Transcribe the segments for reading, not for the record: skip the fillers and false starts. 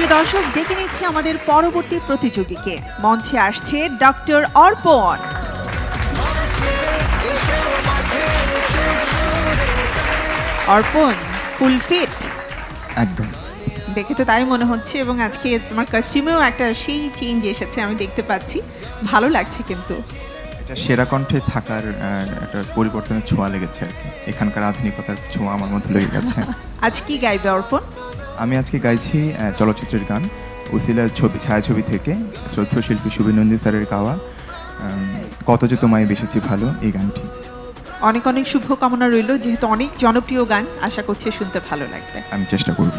প্রিয় দর্শক, ডেকে নিচ্ছি আমাদের পরবর্তী প্রতিযোগীকে। মঞ্চে আসছে ডক্টর অর্পণ। অর্পণ ফুল ফিট একদম। দেখে তো তাই মনে হচ্ছে, এবং আজকে তোমার কস্টিউমেও একটা সেই চেঞ্জ এসেছে আমি দেখতে পাচ্ছি, ভালো লাগছে। কিন্তু এটা সেরা কণ্ঠে থাকার একটা পরিবর্তনের ছোঁয়া লেগেছে আর কি, এখানকার আধুনিকতার ছোঁয়া আমার মধ্যে লেগে গেছে। আজ কি গাইবে অর্পণ? আমি আজকে গাইছি চলচ্চিত্রের গান, উসিলা ছবি ছায়াছবি থেকে শ্রদ্ধেয় শিল্পী সুবীর নন্দী স্যারের গাওয়া কত যে তোমায় বেসেছি ভালো এই গানটি। অনেক অনেক শুভকামনা রইল, যেহেতু অনেক জনপ্রিয় গান, আশা করছি শুনতে ভালো লাগবে। আমি চেষ্টা করব।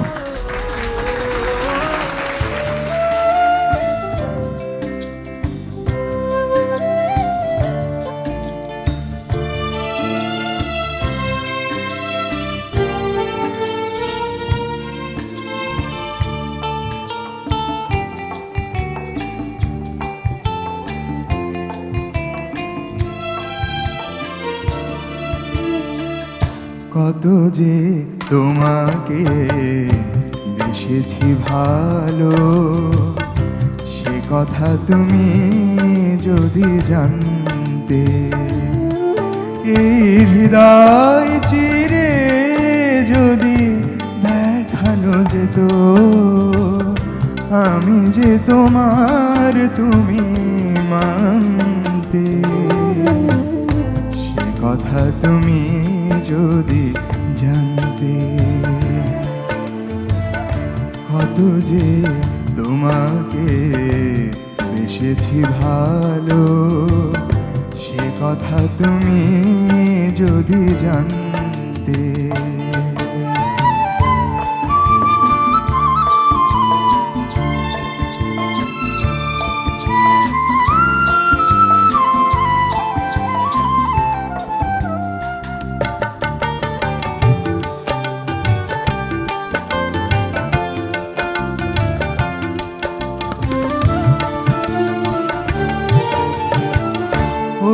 কত যে তোমাকে বেসেছি ভালো, সে কথা তুমি যদি জানতে, এই হৃদয় চিরে যদি দেখানো যেত আমি যে তোমার তুমি মানতে, সে কথা তুমি যদি জানতে। কত যে তোমাকে বেসেছি ভালো, সে কথা তুমি যদি জানতে।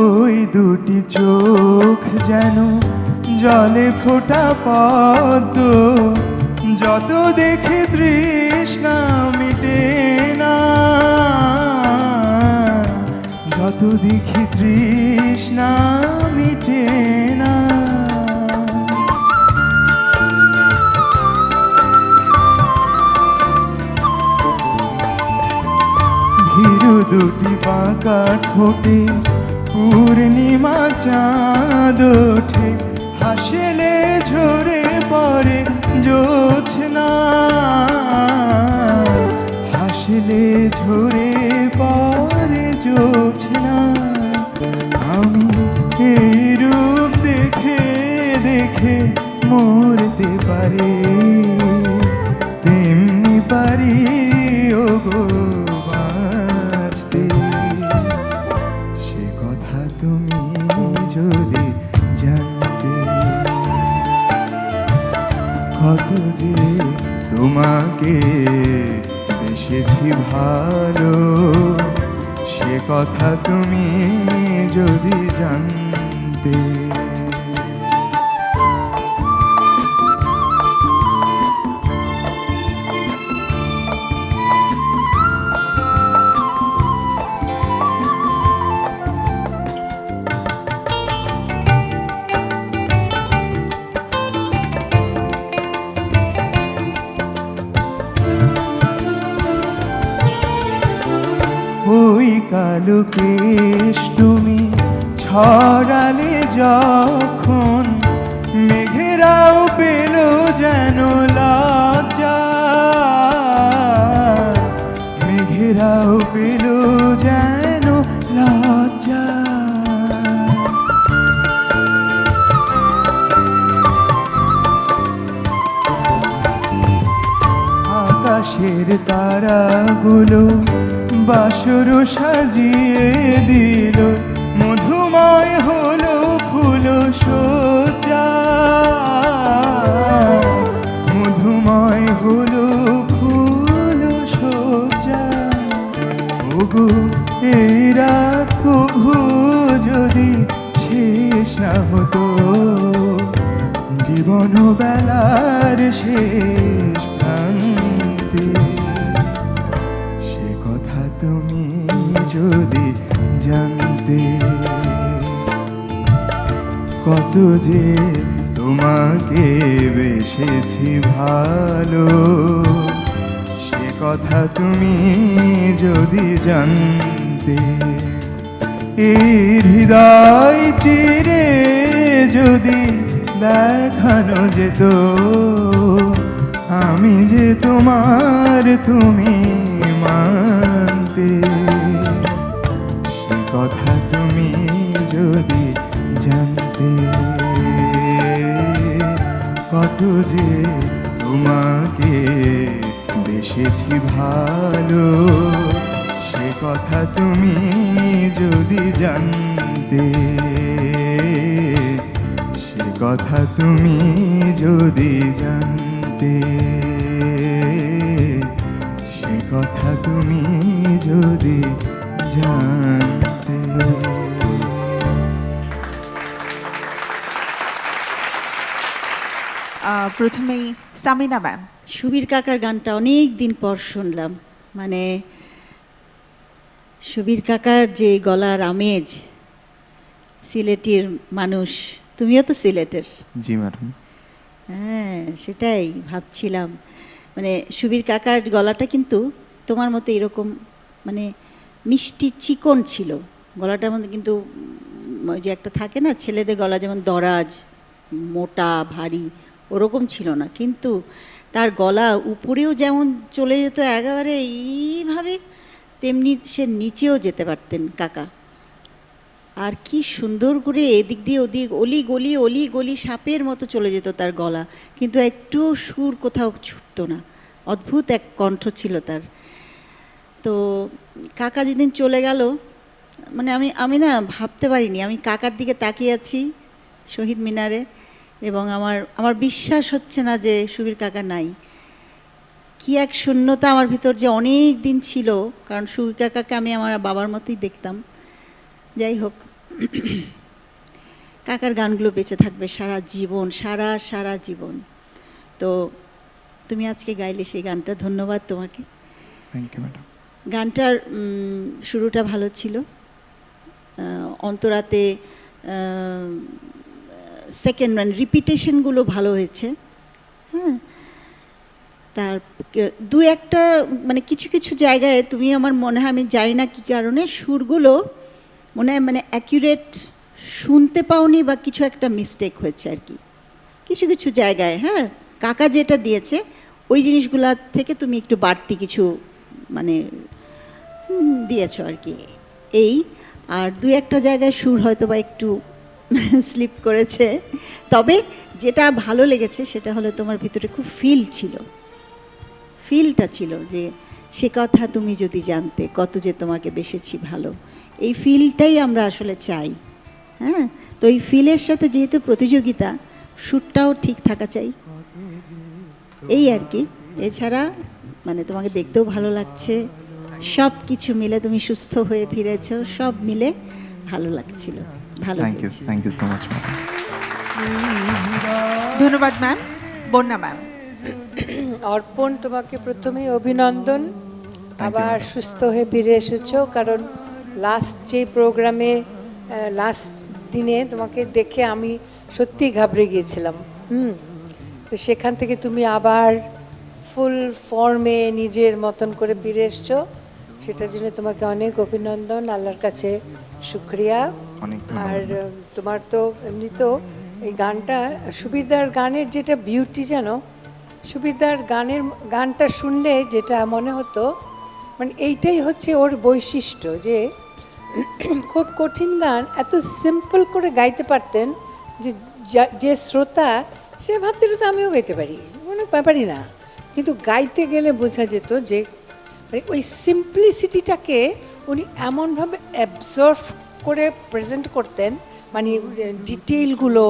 ওই দুটি চোখ যেন জলে ফোটা পদ্ম, যত দেখে তৃষ্ণা মিটে না, যত দেখি তৃষ্ণা মিটে না। ভীরু দুটি বাঁকা ঠোঁটে পূর্ণিমা চাঁদ ওঠে, হাসলে ঝরে পড়ে জোছনা, হাসলে ঝরে পড়ে জোছনা। আমি এই রূপ দেখে দেখে মরতে পারি, তেমনি পারি ওগো বাঁচতে, সে কথা তুমি যদি জানতে। কত যে তোমাকে বেসেছি ভালো, সে কথা তুমি যদি জানতে। ওই কালো কেশ তুমি ছড়ালে যখন, মেঘেরাও পেল যেন লজ্জা, মেঘেরাও পেল যেন লজ্জা। আকাশের তারাগুলো বাসর সাজিয়ে দিল, মধুময় হলো ফুল সজ্জা, মধুময় হলো ফুল সজ্জা। ওগো এই রাত কভু যদি শেষ না হতো, জীবন বেলার শেষ প্রান্তে, তুমি যদি জানতে, কত যে তোমাকে বেসেছি ভালো, সে কথা তুমি যদি জানতে। এই হৃদয় চিরে যদি দেখানো যেত, আমি যে তোমার তুমি মানতে, সে কথা তুমি যদি জানতে, কত যে তোমাকে বেসেছি ভালো, সে কথা তুমি যদি জানতে, সে কথা তুমি যদি জানতে, সে কথা তুমি যদি জানতে। প্রথমেই সামিনা ম্যাম। সুবীর কাকার গানটা অনেক দিন পর শুনলাম। মানে সুবীর কাকার যে গলার আমেজ, সিলেটের মানুষ, তুমিও তো সিলেটের। জি ম্যাডাম। হ্যাঁ, সেটাই ভাবছিলাম। মানে সুবীর কাকার গলাটা কিন্তু তোমার মতো এরকম মানে মিষ্টি চিকন ছিল গলাটার মধ্যে, কিন্তু ওই যে একটা থাকে না ছেলেদের গলা যেমন দরাজ, মোটা ভারী, ওরকম ছিল না। কিন্তু তার গলা উপরেও যেমন চলে যেত একেবারে এইভাবে, তেমনি সে নিচেও যেতে পারতেন কাকা। আর কি সুন্দর করে এদিক দিয়ে ওদিক অলি গলি সাপের মতো চলে যেত তার গলা, কিন্তু একটুও সুর কোথাও ছুটতো না। অদ্ভুত এক কণ্ঠ ছিল তার। তো কাকা যেদিন চলে গেল, মানে আমি না ভাবতে পারিনি। আমি কাকার দিকে তাকিয়ে আছি শহীদ মিনারে, এবং আমার বিশ্বাস হচ্ছে না যে সুবীর কাকা নাই। কি এক শূন্যতা আমার ভিতর যে অনেক দিন ছিল, কারণ সুবীর কাকাকে আমি আমার বাবার মতোই দেখতাম। যাই হোক, কাকার গানগুলো বেঁচে থাকবে সারা জীবন, সারা জীবন। তো তুমি আজকে গাইলে সেই গানটা, ধন্যবাদ তোমাকে। Thank you madam. গানটার শুরুটা ভালো ছিল, অন্তরাতে সেকেন্ড মানে রিপিটেশনগুলো ভালো হয়েছে। হ্যাঁ, তার দু একটা মানে কিছু কিছু জায়গায় তুমি, আমার মনে হয়, আমি জানি না কী কারণে সুরগুলো মনে হয় মানে অ্যাকিউরেট শুনতে পাওনি, বা কিছু একটা মিস্টেক হয়েছে আর কি কিছু কিছু জায়গায়। হ্যাঁ, কাকা যেটা দিয়েছে ওই জিনিসগুলা থেকে তুমি একটু বাড়তি কিছু মানে দিয়েছ আর কি। এই আর দু একটা জায়গায় সুর হয়তো বা একটু স্লিপ করেছে। তবে যেটা ভালো লেগেছে সেটা হলো তোমার ভিতরে খুব ফিলটা ছিল যে সে কথা তুমি যদি জানতে, কত যে তোমাকে বেসেছি ভালো। এই ফিলটাই আমরা আসলে চাই। হ্যাঁ, তো এই ফিলের সাথে যেহেতু প্রতিযোগিতা, সুরটাও ঠিক থাকা চাই, এই আর কি। এছাড়া মানে তোমাকে দেখতেও ভালো লাগছে, সব কিছু মিলে তুমি সুস্থ হয়ে ফিরেছো, সব মিলে ভালো লাগছিল। ভালো, thank you so much madam. ধন্যবাদ ম্যাম। বন্যা ম্যাম। অর্পণ, তোমাকে প্রথমেই অভিনন্দন, আবার সুস্থ হয়ে ফিরে এসেছো। কারণ লাস্ট যে প্রোগ্রামে লাস্ট দিনে তোমাকে দেখে আমি সত্যি ঘাবড়ে গিয়েছিলাম। তো সেখান থেকে তুমি আবার ফুল ফর্মে নিজের মতন করে ফিরে এসছো, সেটার জন্য তোমাকে অনেক অভিনন্দন, আল্লাহর কাছে শুক্রিয়া। আর তোমার তো এমনি তো এই গানটা, সুবীরদার গানের যেটা বিউটি, জানো, সুবীরদার গানটা শুনলে যেটা মনে হতো, মানে এইটাই হচ্ছে ওর বৈশিষ্ট্য, যে খুব কঠিন গান এত সিম্পল করে গাইতে পারতেন যে শ্রোতা সে ভাবতে তো আমিও গাইতে পারি, কোনো ব্যাপারই না। কিন্তু গাইতে গেলে বোঝা যেত যে মানে ওই সিম্পলিসিটিটাকে উনি এমনভাবে অ্যাবজর্ভ করে প্রেজেন্ট করতেন, মানে ডিটেইলগুলো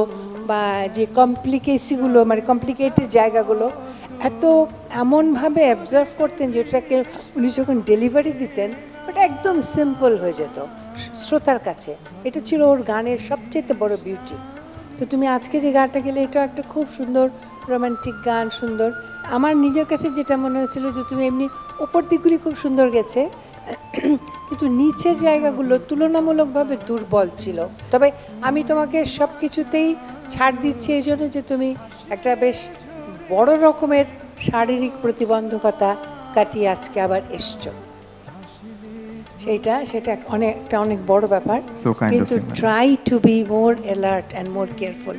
বা যে কমপ্লিকেসিগুলো, মানে কমপ্লিকেটেড জায়গাগুলো এত এমনভাবে অ্যাবজার্ভ করতেন যেটাকে উনি যখন ডেলিভারি দিতেন ওটা একদম সিম্পল হয়ে যেত শ্রোতার কাছে। এটা ছিল ওর গানের সবচেয়ে বড় বিউটি। তো তুমি আজকে যে গানটা গেলে, এটা একটা খুব সুন্দর রোমান্টিক গান, সুন্দর। আমার নিজের কাছে যেটা মনে হয়েছিল যে তুমি এমনি ওপর দিকগুলি খুব সুন্দর গেছে, কিন্তু নিচের জায়গাগুলো তুলনামূলকভাবে দুর্বল ছিল। তবে আমি তোমাকে সব কিছুতেই ছাড় দিচ্ছি এই জন্য যে তুমি একটা বেশ বড় রকমের শারীরিক প্রতিবন্ধকতা কাটিয়ে আজকে আবার এসছো। সেটা অনেক বড় ব্যাপার। So kind of কিন্তু you, madam. Try to be more alert and more careful.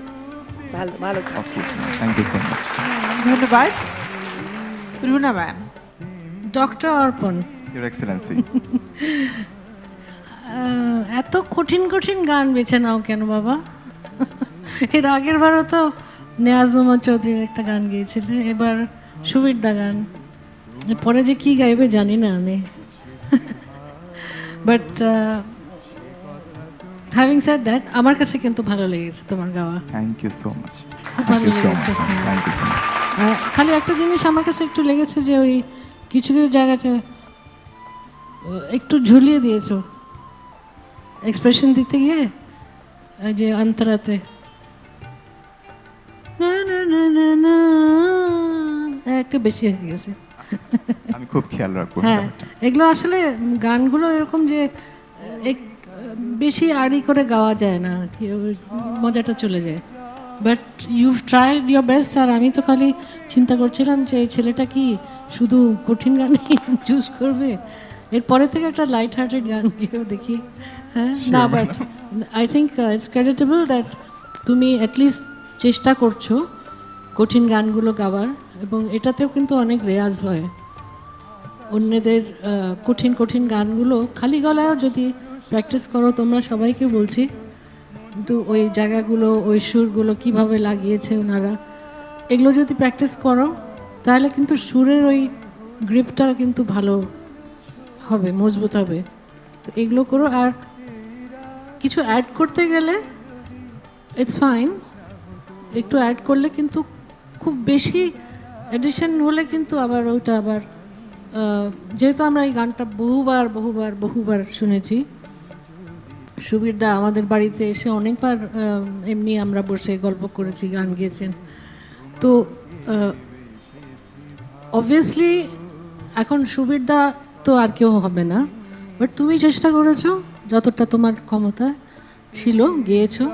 ভালো থাকো। Thank you so much. ধন্যবাদ Runa ma'am. Doctor Arpan, your excellency. এত কঠিন কঠিন গান বেছে নাও কেন বাবা? এর আগের বারও তো নেয়াজ মোহাম্মদ চৌধুরীর একটা গান গিয়েছিলে, এবার সুবীর দা গান, পরে যে কি গাইবে জানি না আমি। বাট হ্যাভিং সেড দ্যাট, আমার কাছে কিন্তু ভালো লেগেছে তোমার গাওয়া, থ্যাংক ইউ সো মাচ। খুব ভালো লেগেছে। Thank you so much. খালি একটা জিনিস আমার কাছে একটু লেগেছে যে ওই কিছু কিছু জায়গাতে একটু ঝুলিয়ে দিয়েছো এক্সপ্রেশন দিতে গিয়ে, ওই যে অন্তরাতে না না না না না, একটু বেশি হয়ে গেছে। আমি খুব খেয়াল রাখবো হ্যাঁ, ব্যাপারটা। এগুলো আসলে গানগুলো এরকম যে বেশি আড়ি করে গাওয়া যায় না, কি ওই মজাটা চলে যায়। But you tried your best. আর আমি তো খালি চিন্তা করছিলাম যে এই ছেলেটা কি শুধু কঠিন গানই চুজ করবে, এরপরে থেকে একটা লাইট হার্টেড গান গিয়েও দেখি। হ্যাঁ না, but I think it's ক্রেডিটেবল that তুমি অ্যাটলিস্ট চেষ্টা করছো কঠিন গানগুলো গাওয়ার, এবং এটাতেও কিন্তু অনেক রেয়াজ হয়। অন্যদের কঠিন কঠিন গানগুলো খালি গলায়ও যদি প্র্যাকটিস করো, তোমরা সবাইকে বলছি, কিন্তু ওই জায়গাগুলো ওই সুরগুলো কিভাবে লাগিয়েছে ওনারা, এগুলো যদি প্র্যাকটিস করো তাহলে কিন্তু সুরের ওই গ্রিপটা কিন্তু ভালো হবে, মজবুত হবে। তো এগুলো করো। আর কিছু অ্যাড করতে গেলে ইটস ফাইন, একটু অ্যাড করলে, কিন্তু খুব বেশি এডিশন হলে কিন্তু আবার ওইটা আবার যেহেতু আমরা এই গানটা বহুবার বহুবার বহুবার শুনেছি, সুবীর দা আমাদের বাড়িতে এসে অনেকবার এমনি আমরা বসে গল্প করেছি, গান গেয়েছেন। তো অবভিয়াসলি এখন সুবীর দা তো আর কেউ হবে না, বাট তুমি চেষ্টা করেছো যতটা তোমার ক্ষমতা ছিল, গেয়েছো,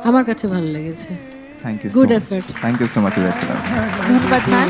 আমার কাছে ভালো লেগেছে। Thank you Good so much. effort. Thank you so much, your excellency. ধন্যবাদ ম্যাম।